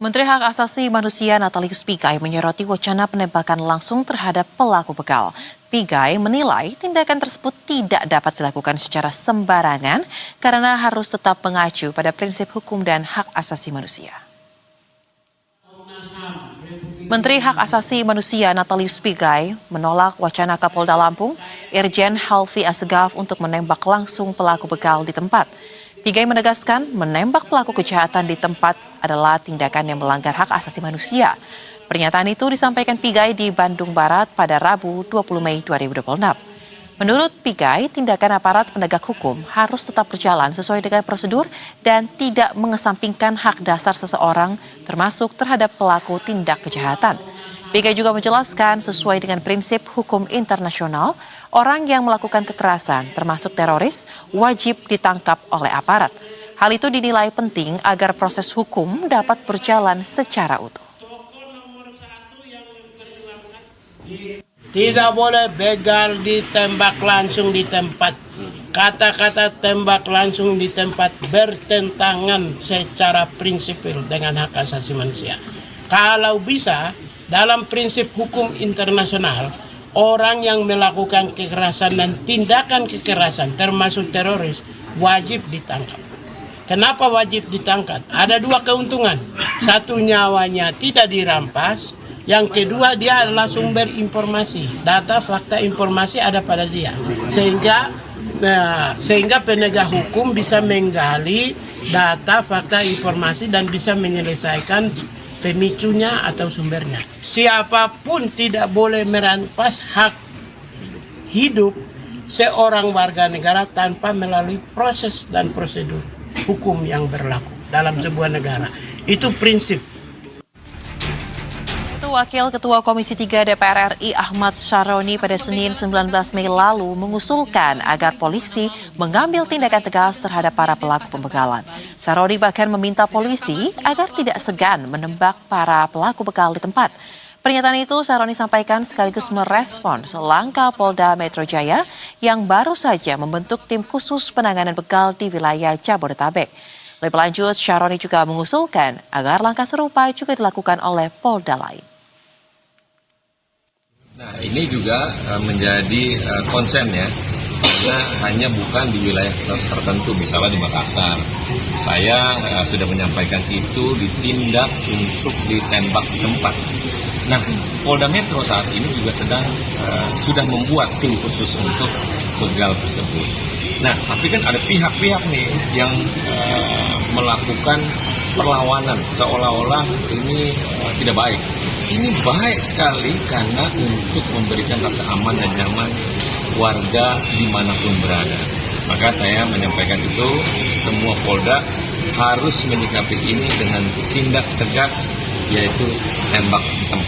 Menteri Hak Asasi Manusia Natalius Pigai menyoroti wacana penembakan langsung terhadap pelaku begal. Pigai menilai tindakan tersebut tidak dapat dilakukan secara sembarangan karena harus tetap mengacu pada prinsip hukum dan hak asasi manusia. Menteri Hak Asasi Manusia Natalius Pigai menolak wacana Kapolda Lampung, Irjen Halvi Asegaf untuk menembak langsung pelaku begal di tempat. Pigai menegaskan menembak pelaku kejahatan di tempat adalah tindakan yang melanggar hak asasi manusia. Pernyataan itu disampaikan Pigai di Bandung Barat pada Rabu 20 Mei 2026. Menurut Pigai, tindakan aparat penegak hukum harus tetap berjalan sesuai dengan prosedur dan tidak mengesampingkan hak dasar seseorang termasuk terhadap pelaku tindak kejahatan. Pigai juga menjelaskan sesuai dengan prinsip hukum internasional, orang yang melakukan kekerasan termasuk teroris wajib ditangkap oleh aparat. Hal itu dinilai penting agar proses hukum dapat berjalan secara utuh. Tidak boleh begal ditembak langsung di tempat. Kata-kata tembak langsung di tempat bertentangan secara prinsipil dengan hak asasi manusia. Kalau bisa, dalam prinsip hukum internasional, orang yang melakukan kekerasan dan tindakan kekerasan termasuk teroris wajib ditangkap. Kenapa wajib ditangkap? Ada dua keuntungan. Satu, nyawanya tidak dirampas. Yang kedua, dia adalah sumber informasi. Data, fakta, informasi ada pada dia. Sehingga penegak hukum bisa menggali data, fakta, informasi dan bisa menyelesaikan pemicunya atau sumbernya. Siapapun tidak boleh merampas hak hidup seorang warga negara tanpa melalui proses dan prosedur hukum yang berlaku dalam sebuah negara. Itu prinsip. Wakil Ketua Komisi 3 DPR RI Ahmad Syaroni pada Senin 19 Mei lalu mengusulkan agar polisi mengambil tindakan tegas terhadap para pelaku pembegalan. Syaroni bahkan meminta polisi agar tidak segan menembak para pelaku begal di tempat. Pernyataan itu Syaroni sampaikan sekaligus merespons langkah Polda Metro Jaya yang baru saja membentuk tim khusus penanganan begal di wilayah Jabodetabek. Lebih lanjut, Syaroni juga mengusulkan agar langkah serupa juga dilakukan oleh Polda lain. Nah, ini juga menjadi konsen ya, karena hanya bukan di wilayah tertentu, misalnya di Makassar. Saya sudah menyampaikan itu ditindak untuk ditembak di tempat. Nah, Polda Metro saat ini juga sudah membuat tim khusus untuk begal tersebut. Nah, tapi kan ada pihak-pihak nih yang melakukan perlawanan seolah-olah ini tidak baik. Ini baik sekali karena untuk memberikan rasa aman dan nyaman warga dimanapun berada. Maka saya menyampaikan itu, semua Polda harus menyikapi ini dengan tindak tegas, yaitu tembak